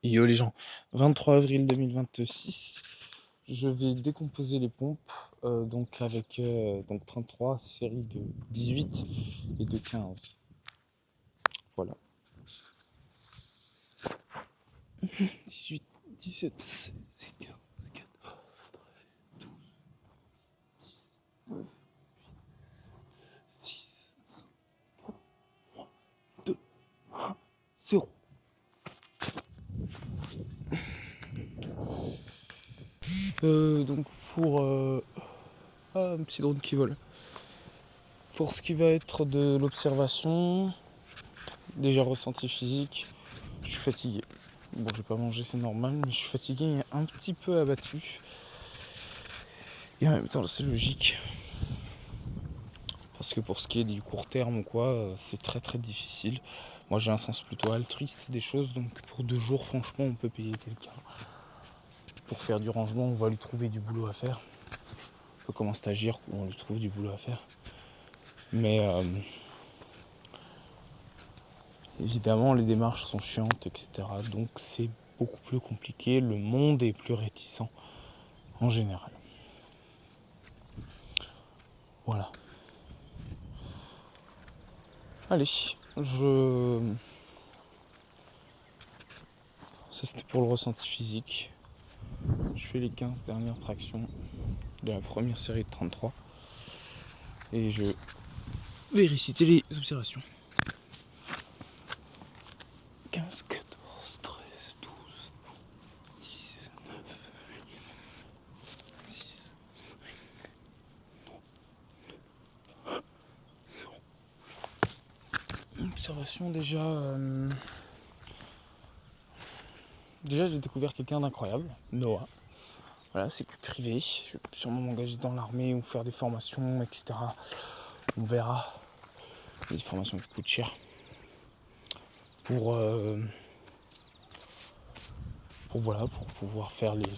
Yo les gens, 23 avril 2026, je vais décomposer les pompes donc avec 33, série de 18 et de 15. Voilà. 18, 17, 16, 15, 14, 13, 12, 6, 2, 1, 0. Donc pour un petit drone qui vole. Pour ce qui va être de l'observation, déjà ressenti physique, je suis fatigué. Bon, j'ai pas mangé, c'est normal, mais je suis fatigué et un petit peu abattu. Et en même temps, c'est logique. Parce que pour ce qui est du court terme ou quoi, c'est très très difficile. Moi, j'ai un sens plutôt altruiste des choses, donc pour 2 jours, franchement, on peut payer quelqu'un. Pour faire du rangement, on va lui trouver du boulot à faire. Un peu comme un stagiaire, où on lui trouve du boulot à faire. Mais évidemment, les démarches sont chiantes, etc. Donc c'est beaucoup plus compliqué. Le monde est plus réticent en général. Voilà. Allez, ça c'était pour le ressenti physique. Je fais les 15 dernières tractions de la première série de 33. Et je vais réciter les observations. 15, 14, 13, 12, 19, 6, 0. Observation déjà j'ai découvert quelqu'un d'incroyable, Noah. Voilà, c'est que privé, je vais sûrement m'engager dans l'armée ou faire des formations, etc. On verra. Il y a des formations qui coûtent cher. Pour pouvoir faire les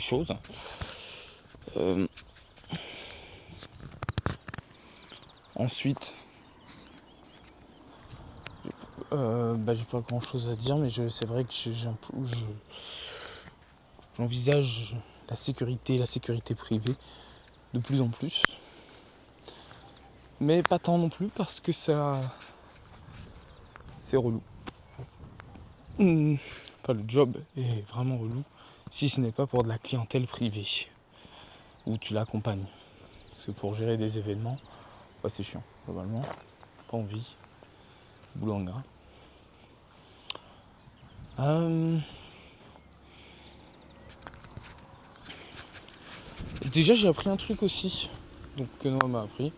choses. Ensuite, j'ai pas grand chose à dire, mais c'est vrai que j'envisage la sécurité privée de plus en plus. Mais pas tant non plus parce que ça, c'est relou. Enfin, le job est vraiment relou, si ce n'est pas pour de la clientèle privée, où tu l'accompagnes. Parce que pour gérer des événements, c'est chiant, globalement. Pas envie. Boulot ingrat. Déjà, j'ai appris un truc aussi, donc que Noah m'a appris.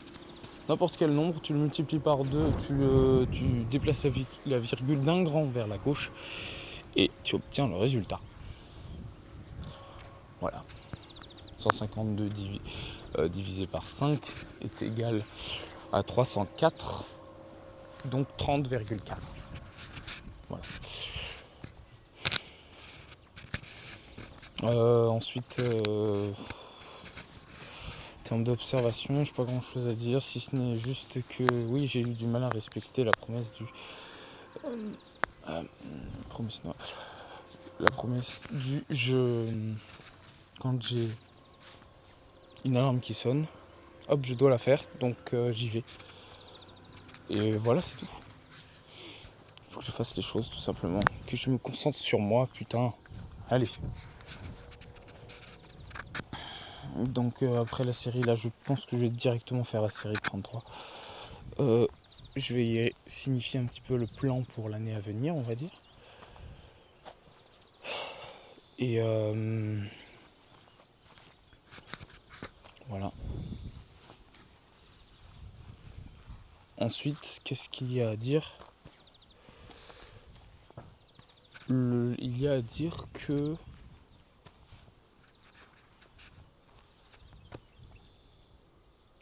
N'importe quel nombre, tu le multiplies par 2, tu déplaces la virgule d'un grand vers la gauche et tu obtiens le résultat. Voilà. 152 divisé par 5 est égal à 304, donc 30,4. Voilà. Ensuite, en termes d'observation, je n'ai pas grand chose à dire, si ce n'est juste que oui, j'ai eu du mal à respecter la promesse quand j'ai une alarme qui sonne, hop, je dois la faire, donc j'y vais. Et voilà, c'est tout. Il faut que je fasse les choses, tout simplement. Que je me concentre sur moi, putain. Allez. Donc après la série, là, je pense que je vais directement faire la série 33. Je vais signifier un petit peu le plan pour l'année à venir, on va dire. Et voilà. Ensuite, qu'est-ce qu'il y a à dire ? Il y a à dire que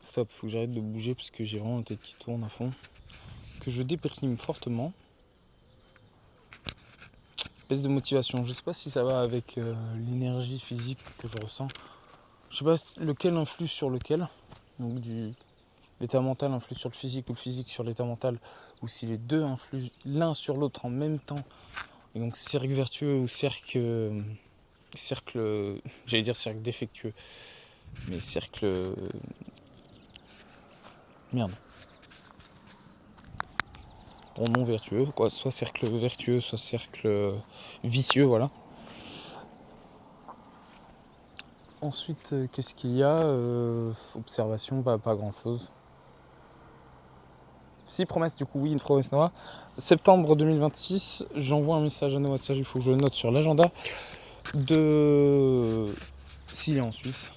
stop, faut que j'arrête de bouger parce que j'ai vraiment la tête qui tourne à fond. Que je déprime fortement. Baisse de motivation, je sais pas si ça va avec l'énergie physique que je ressens. Je sais pas lequel influe sur lequel. Donc l'état mental influe sur le physique ou le physique sur l'état mental. Ou si les deux influent l'un sur l'autre en même temps Et donc cercle vertueux ou cercle, j'allais dire cercle défectueux, mais cercle, merde, bon, non vertueux, quoi, soit cercle vertueux, soit cercle vicieux, voilà. Ensuite, qu'est-ce qu'il y a observation, pas grand chose. Si, promesse, du coup, oui, une promesse Noah. Septembre 2026, j'envoie un message à Noah. Ça, il faut que je le note sur l'agenda de s'il est en Suisse.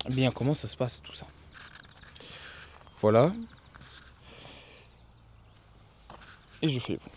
Bien, comment ça se passe tout ça? Voilà. Et je fais les pompes.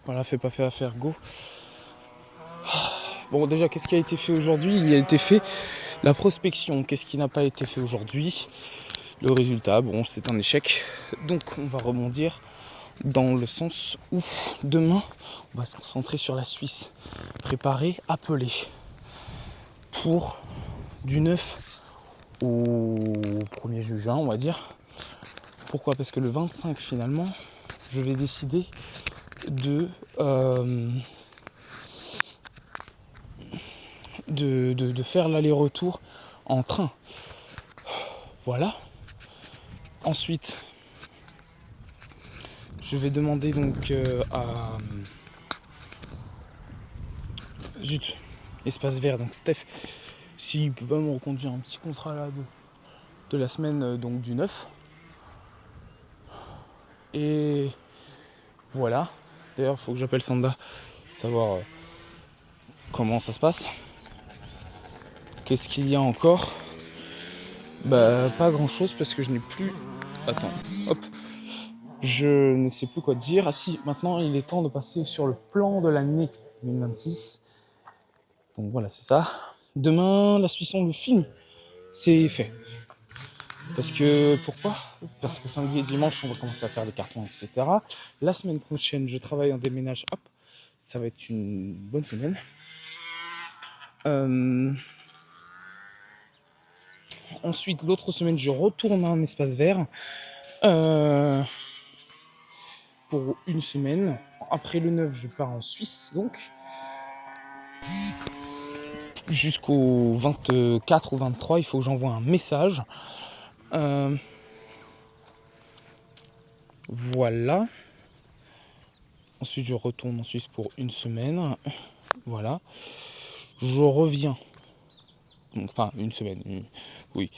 Voilà, fait pas fait affaire, go. Bon, déjà, qu'est-ce qui a été fait aujourd'hui? Il a été fait la prospection. Qu'est-ce qui n'a pas été fait aujourd'hui? Le résultat, bon, c'est un échec. Donc, on va rebondir dans le sens où demain, on va se concentrer sur la Suisse. Préparer, appeler pour du 9 au 1er juin, on va dire. Pourquoi? Parce que le 25, finalement, je vais décider de faire l'aller-retour en train. Voilà. Ensuite, je vais demander donc à Zut, Espace Vert, donc Steph, s'il peut pas me reconduire un petit contrat là de la semaine donc du 9. Et voilà. D'ailleurs, il faut que j'appelle Sanda, savoir comment ça se passe. Qu'est-ce qu'il y a encore? Bah, pas grand chose parce que je n'ai plus. Attends, hop. Je ne sais plus quoi dire. Ah si, maintenant il est temps de passer sur le plan de l'année 2026. Donc voilà, c'est ça. Demain, la Suisse, on le finit. C'est fait. Parce que, pourquoi? Parce que samedi et dimanche, on va commencer à faire les cartons, etc. La semaine prochaine, je travaille en déménage. Hop, ça va être une bonne semaine. Ensuite, l'autre semaine, je retourne à un espace vert pour une semaine. Après le 9, je pars en Suisse, donc. Jusqu'au 24 ou 23, il faut que j'envoie un message. Voilà. Ensuite, je retourne en Suisse pour une semaine. Voilà. Je reviens. Enfin, une semaine. Oui.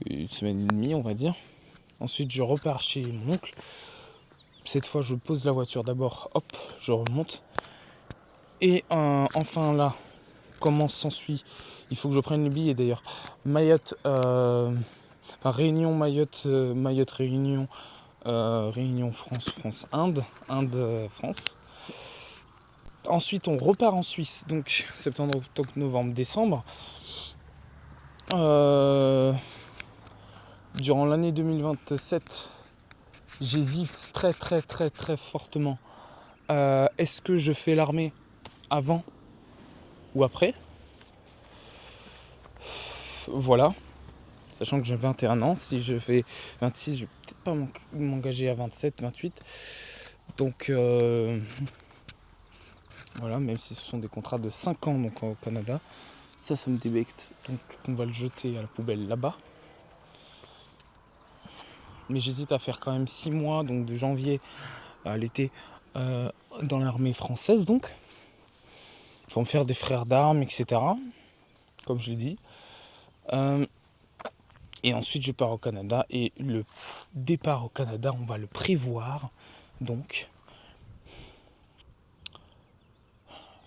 Une semaine et demie, on va dire. Ensuite, je repars chez mon oncle. Cette fois, je pose la voiture d'abord. Hop, je remonte. Et enfin, là, comment s'ensuit? Il faut que je prenne le billet d'ailleurs. Mayotte, Réunion, Mayotte, Mayotte, Réunion. Réunion France, Inde, France. Ensuite, on repart en Suisse, donc septembre, octobre, novembre, décembre. Durant l'année 2027, j'hésite très fortement. Est-ce que je fais l'armée avant ou après? Voilà. Sachant que j'ai 21 ans, si je fais 26, je vais peut-être pas m'engager à 27, 28. Donc voilà, même si ce sont des contrats de 5 ans donc au Canada. Ça me débecte, donc on va le jeter à la poubelle là-bas. Mais j'hésite à faire quand même 6 mois, donc de janvier à l'été, dans l'armée française donc. Pour me faire des frères d'armes, etc. Comme je l'ai dit. Et ensuite je pars au Canada, et le départ au Canada, on va le prévoir donc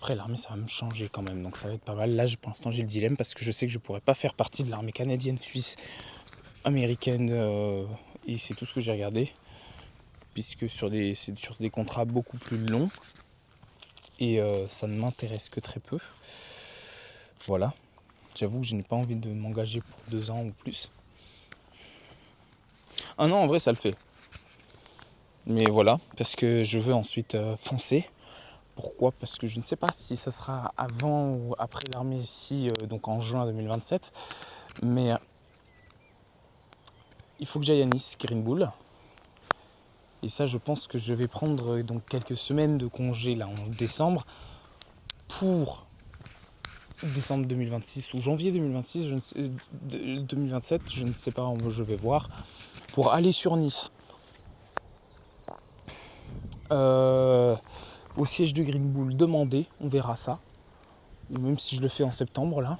Après, l'armée, ça va me changer quand même, donc ça va être pas mal. Là, pour l'instant, j'ai le dilemme parce que je sais que je pourrais pas faire partie de l'armée canadienne, suisse, américaine, et c'est tout ce que j'ai regardé, puisque c'est sur des contrats beaucoup plus longs, et ça ne m'intéresse que très peu. Voilà. J'avoue que je n'ai pas envie de m'engager pour 2 ans ou plus. 1 an, en vrai, ça le fait. Mais voilà, parce que je veux ensuite foncer. Pourquoi ? Parce que je ne sais pas si ça sera avant ou après l'armée ici, donc en juin 2027. Mais il faut que j'aille à Nice, Green Bull. Et ça, je pense que je vais prendre donc quelques semaines de congé là en décembre pour décembre 2026 ou janvier 2026, 2027, je ne sais pas où je vais voir, pour aller sur Nice. Au siège de Green Bull, demander, on verra ça. Même si je le fais en septembre là.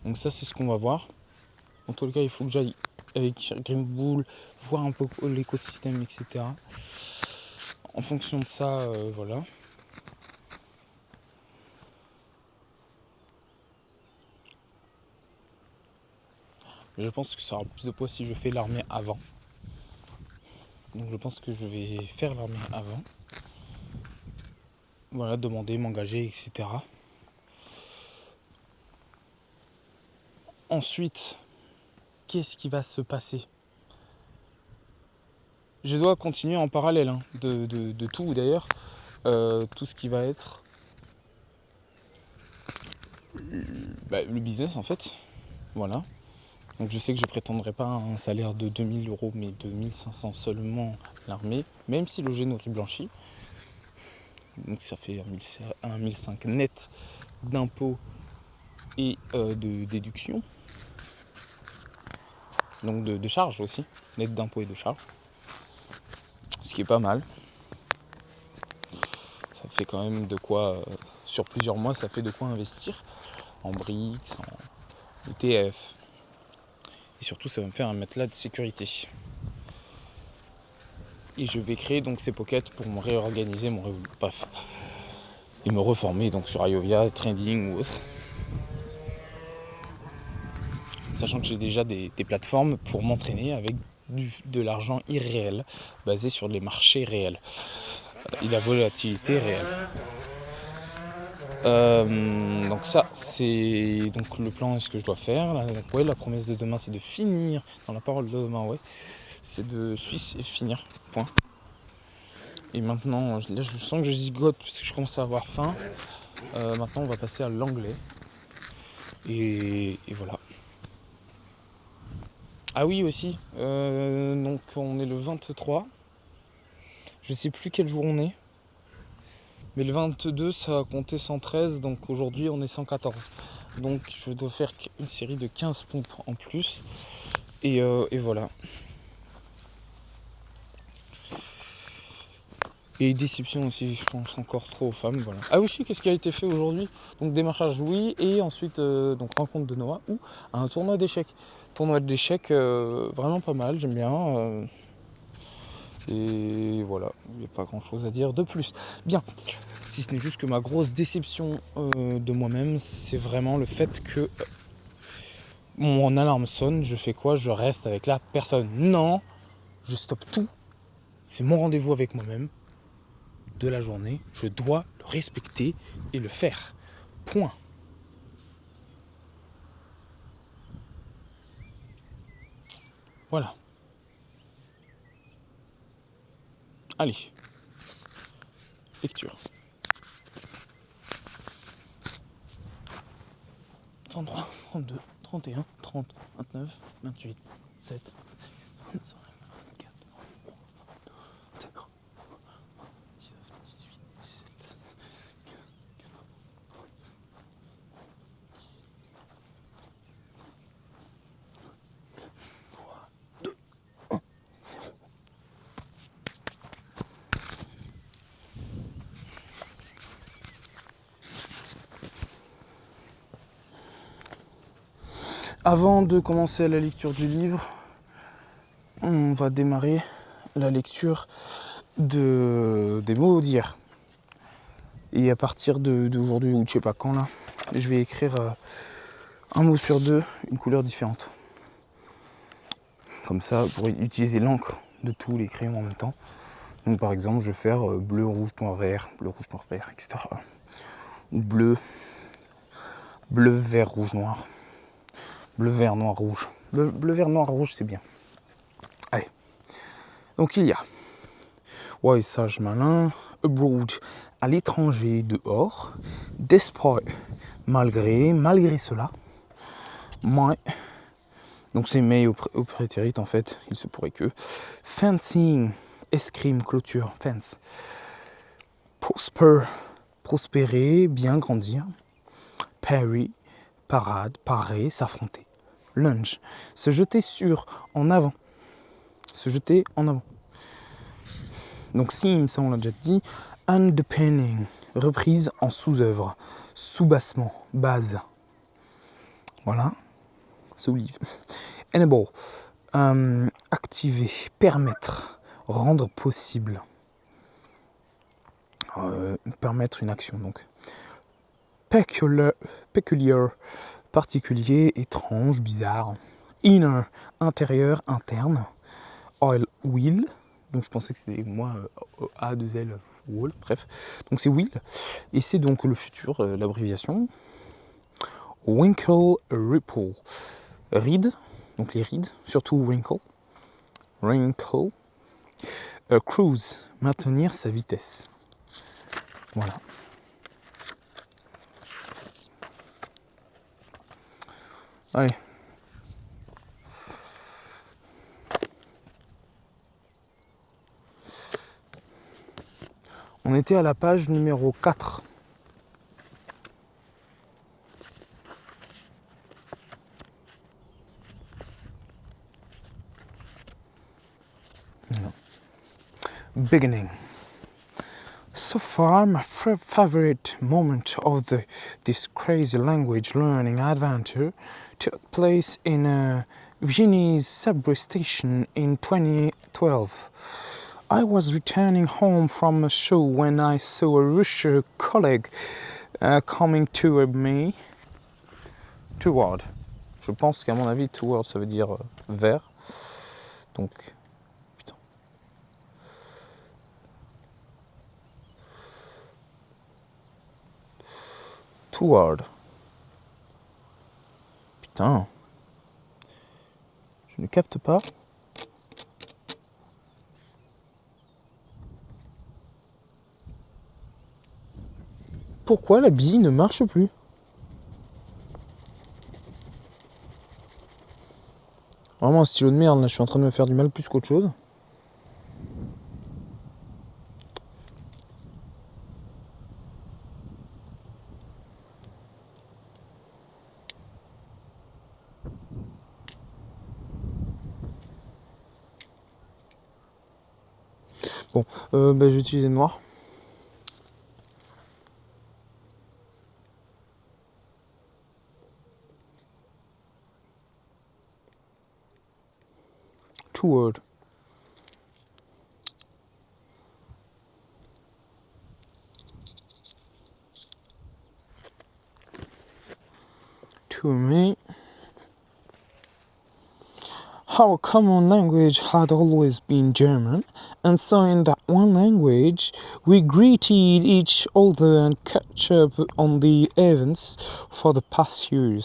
Donc ça, c'est ce qu'on va voir. En tout cas, il faut que j'aille avec Green Bull, voir un peu l'écosystème, etc. En fonction de ça, voilà. Mais je pense que ça aura plus de poids si je fais l'armée avant. Donc je pense que je vais faire l'armée avant. Voilà, demander, m'engager, etc. Ensuite, qu'est-ce qui va se passer ? Je dois continuer en parallèle de tout d'ailleurs. Tout ce qui va être le business en fait. Voilà. Donc je sais que je ne prétendrai pas à un salaire de 2000 €, mais de 1500 seulement l'armée, même si le génome est blanchi. Donc ça fait 1500 net d'impôts et de déduction. Donc de charges aussi, net d'impôts et de charges. Ce qui est pas mal. Ça fait quand même de quoi, sur plusieurs mois, ça fait de quoi investir en BRICS, en ETF. Et surtout, ça va me faire un matelas de sécurité. Et je vais créer donc ces pockets pour me réorganiser et me reformer donc sur Iovia, trading ou autre. Sachant que j'ai déjà des plateformes pour m'entraîner avec de l'argent irréel, basé sur les marchés réels et la volatilité réelle. Donc ça, c'est donc le plan, ce que je dois faire. Donc, la promesse de demain, c'est de finir. Dans la parole de demain, c'est de Suisse et finir. Point. Et maintenant, là, je sens que je zigote parce que je commence à avoir faim. Maintenant, on va passer à l'anglais. Et voilà. Ah oui, aussi. Donc, on est le 23. Je sais plus quel jour on est. Mais le 22, ça a compté 113. Donc, aujourd'hui, on est 114. Donc, je dois faire une série de 15 pompes en plus. Et voilà. Et déception aussi, je pense encore trop aux femmes. Voilà. Ah oui, qu'est-ce qui a été fait aujourd'hui ? Donc démarchage, oui, et ensuite donc rencontre de Noah ou un tournoi d'échecs. Tournoi d'échecs, vraiment pas mal, j'aime bien. Et voilà, il n'y a pas grand-chose à dire de plus. Bien, si ce n'est juste que ma grosse déception de moi-même, c'est vraiment le fait que mon alarme sonne, je fais quoi ? Je reste avec la personne. Non, je stoppe tout. C'est mon rendez-vous avec moi-même de la journée, je dois le respecter et le faire. Point. Voilà. Allez. Lecture. 33, 32, 31, 30, 29, 28, 7, 25, 24, 2. Avant de commencer la lecture du livre, on va démarrer la lecture des mots d'hier. Et à partir d'aujourd'hui, ou je sais pas quand là, je vais écrire un mot sur deux, une couleur différente. Comme ça, pour utiliser l'encre de tous les crayons en même temps. Donc par exemple, je vais faire bleu, rouge, noir, vert, etc. Ou bleu, vert, rouge, noir. Bleu, vert, noir, rouge. Bleu, vert, noir, rouge, c'est bien. Allez. Donc il y a wise, sage, malin, abroad, à l'étranger, dehors, despite, malgré cela, my, donc c'est mais au prétérit en fait, il se pourrait que, fencing, escrime, clôture, fence, prosper, prospérer, bien grandir, parry, parade, parer, s'affronter, lunge, se jeter en avant. Donc sim, ça on l'a déjà dit, underpinning, reprise en sous-œuvre, sous-bassement, base. Voilà, solive. Enable, activer, permettre, rendre possible. Permettre une action donc. Peculiar, particulier, étrange, bizarre. Inner, intérieur, interne. Oil, wheel, donc je pensais que c'était moi A2L wall, bref. Donc c'est wheel, et c'est donc le futur, l'abréviation. Winkle, ripple, ride, donc les rides, surtout wrinkle. Cruise, maintenir sa vitesse. Voilà. Allez. On était à la page numéro 4. Beginning. So far, my favorite moment of this crazy language learning adventure took place in Viennese subway station in 2012. I was returning home from a show when I saw a Russian colleague coming toward me. Toward. Je pense qu'à mon avis, toward, ça veut dire vers. Donc, putain. Toward. Putain. Je ne capte pas. Pourquoi la bille ne marche plus? Vraiment un stylo de merde, là, je suis en train de me faire du mal plus qu'autre chose. Bon, je vais utiliser le noir. Toward. To me. Our common language had always been German, and so in that one language we greeted each other and catch up on the events for the past year.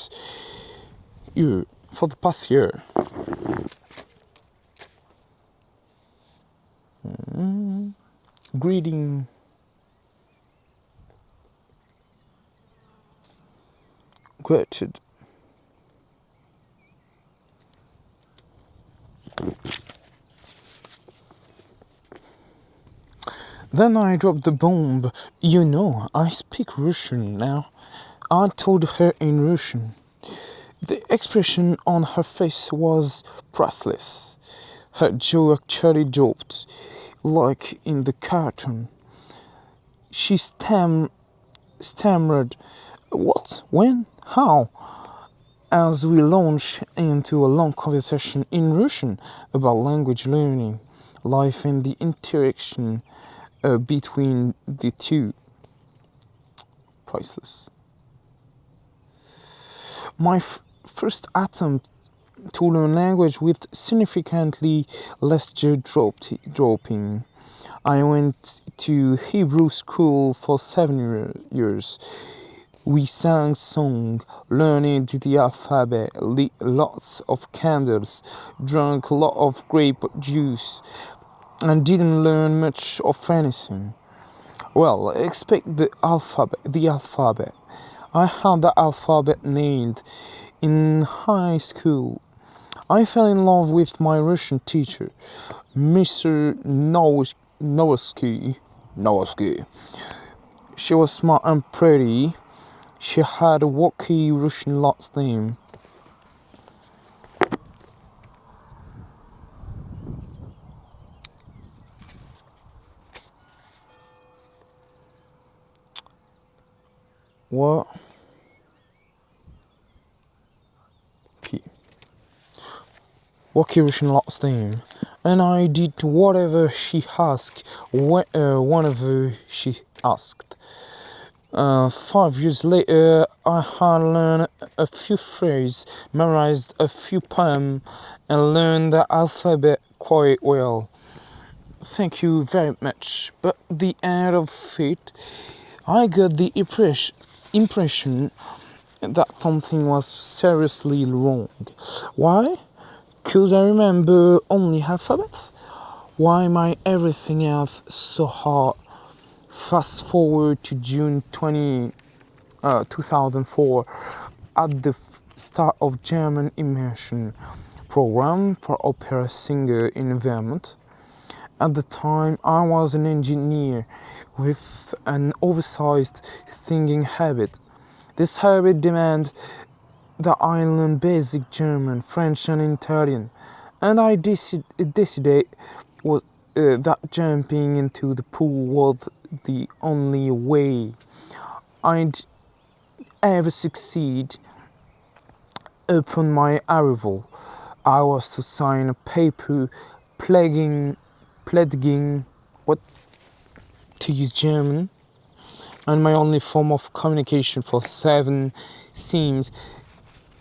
Greeting. Greeted. Then I dropped the bomb. You know, I speak Russian now. I told her in Russian. The expression on her face was priceless. Her jaw actually dropped, like in the cartoon. She stammered, "What? When? How?" as we launch into a long conversation in Russian about language learning, life, and the interaction between the two. Priceless. My first attempt to learn language with significantly less jaw-dropping. I went to Hebrew school for 7 years. We sang songs, learned the alphabet, lit lots of candles, drank a lot of grape juice, and didn't learn much of anything. Well, expect the alphabet. I had the alphabet nailed in high school. I fell in love with my Russian teacher, Mr. Nowosky. She was smart and pretty. She had a wacky Russian last name. What? Wacky Russian last name. And I did whatever she asked, whenever she asked. 5 years later, I had learned a few phrases, memorized a few poems, and learned the alphabet quite well. Thank you very much. But at the end of it, I got the impression that something was seriously wrong. Why? Could I remember only alphabets? Why am everything else so hard? Fast forward to June 2004, at the start of German immersion program for opera singer in Vermont. At the time, I was an engineer with an oversized thinking habit. This habit demanded that I learn basic German, French, and Italian, and I decided that jumping into the pool was the only way I'd ever succeed. Upon my arrival, I was to sign a paper pledging to use German, and my only form of communication for 7 seems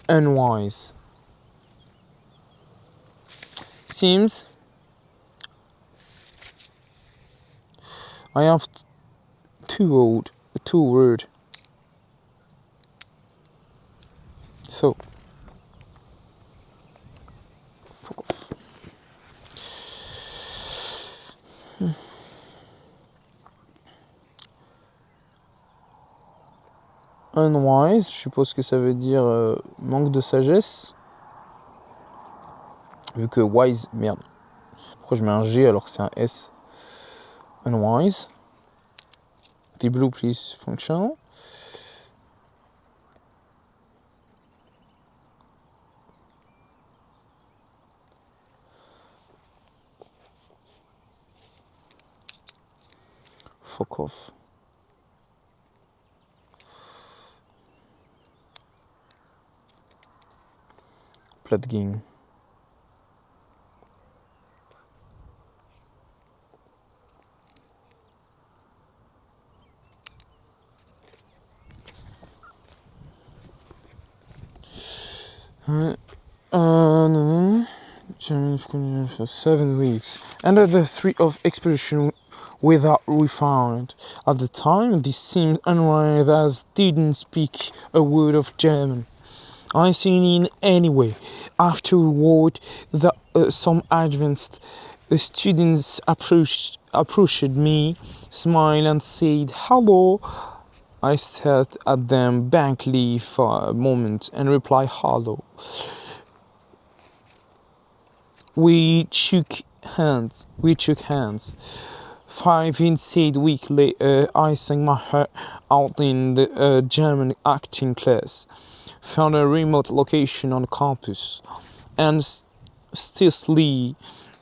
unwise. Seems I have two word. So fuck off. Unwise, je suppose que ça veut dire manque de sagesse. Vu que wise, merde. Pourquoi je mets un G alors que c'est un S? Unwise. The blue please function. Fuck off. Pledging. German for 7 weeks. Under the threat of expulsion without refund. At the time, this seemed unwise as didn't speak a word of German. I seen in anyway. Afterward, some advanced students approached me, smiled and said hello. I stared at them blankly for a moment and replied hello. We shook hands. 5 instead weeks later, I sang my heart out in the German acting class. Found a remote location on campus, and still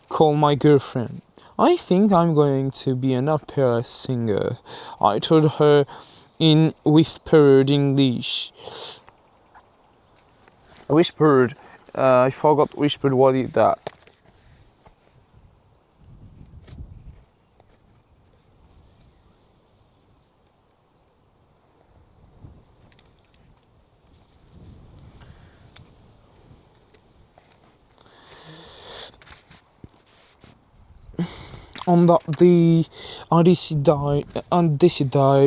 called my girlfriend. I think I'm going to be an opera singer, I told her in whispered English. Whispered. I forgot whispered. What is that? On that day, I decided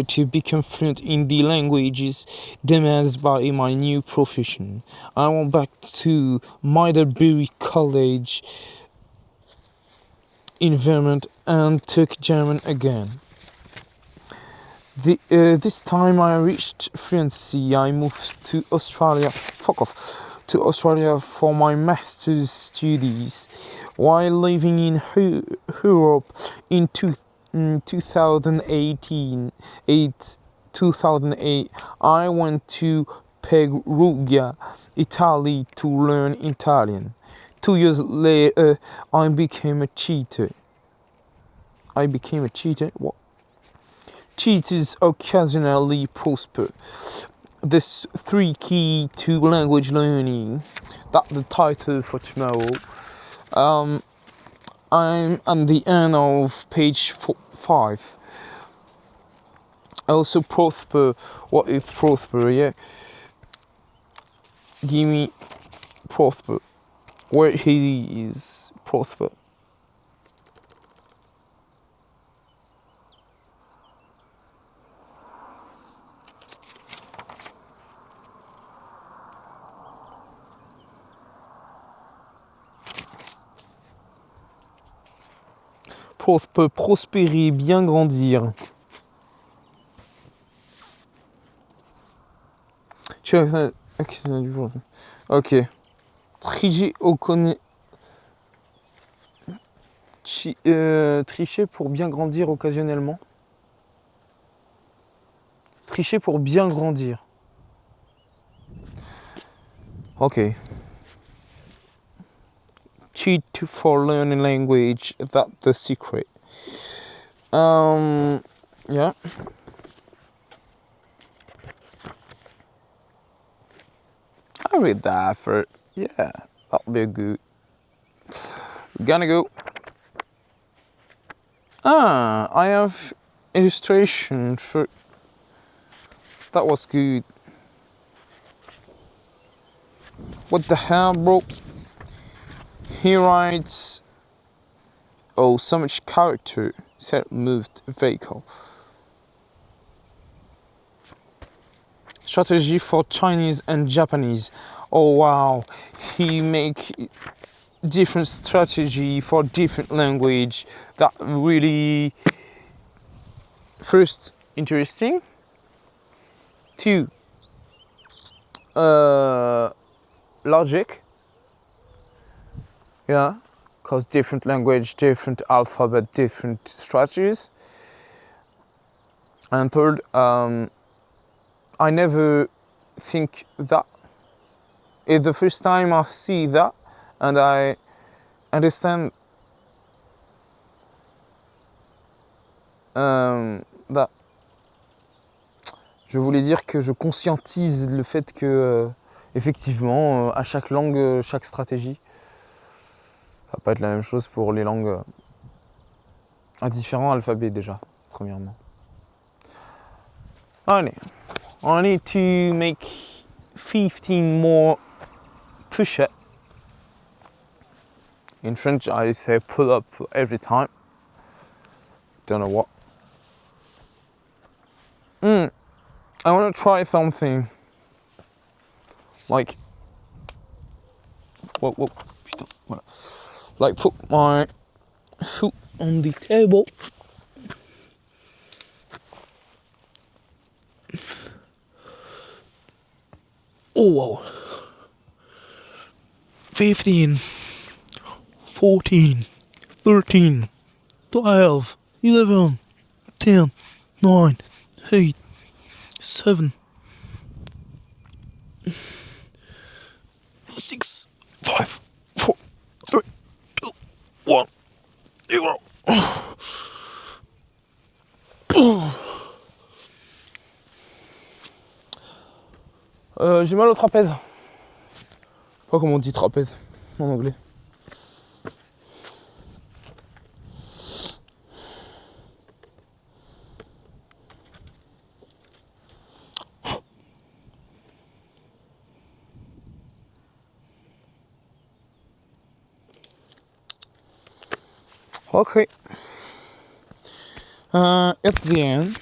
to become fluent in the languages demanded by my new profession. I went back to Middlebury College in Vermont and took German again. This time I reached fluency. I moved to Australia. Fuck off. To Australia for my master's studies. While living in Europe in 2008, I went to Perugia, Italy to learn Italian. 2 years later, I became a cheater. What? Cheaters occasionally prosper. There's 3 keys to language learning. That's the title for tomorrow. I'm at the end of page 5. Also prosper. What is prosper? Yeah. Give me prosper. Where he is prosper. Prospérer, bien grandir. Ok. Tricher pour bien grandir occasionnellement. Tricher pour bien grandir. Ok. Cheat for learning language. That's the secret. Yeah. I read that for, yeah, that'll be good. Gonna go. I have illustration for, that was good. What the hell, bro? He writes, oh, so much character, self-moved vehicle. Strategy for Chinese and Japanese. Oh wow, he make different strategy for different language. That really, first, interesting. 2, logic. Yeah, because different language, different alphabet, different strategies. And 3rd, I never think that. It's the first time I see that, and I understand that. Je voulais dire que je conscientise le fait que, effectivement, à chaque langue, chaque stratégie, ça va pas être la même chose pour les langues à différents alphabets déjà, premièrement. Allez, I need to make 15 more push-ups. In French, I say pull-up every time. Don't know what. I want to try something. Like, whoa, putain, voilà. Like put my foot on the table. Oh, whoa. 15, 14, 13, 12, 11, 10, 9, 8, 7, 6, 5, 4, 3, 2, 1, 0. J'ai mal au trapèze. pas comment on dit trapèze en anglais. Okay. At the end,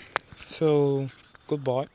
so goodbye.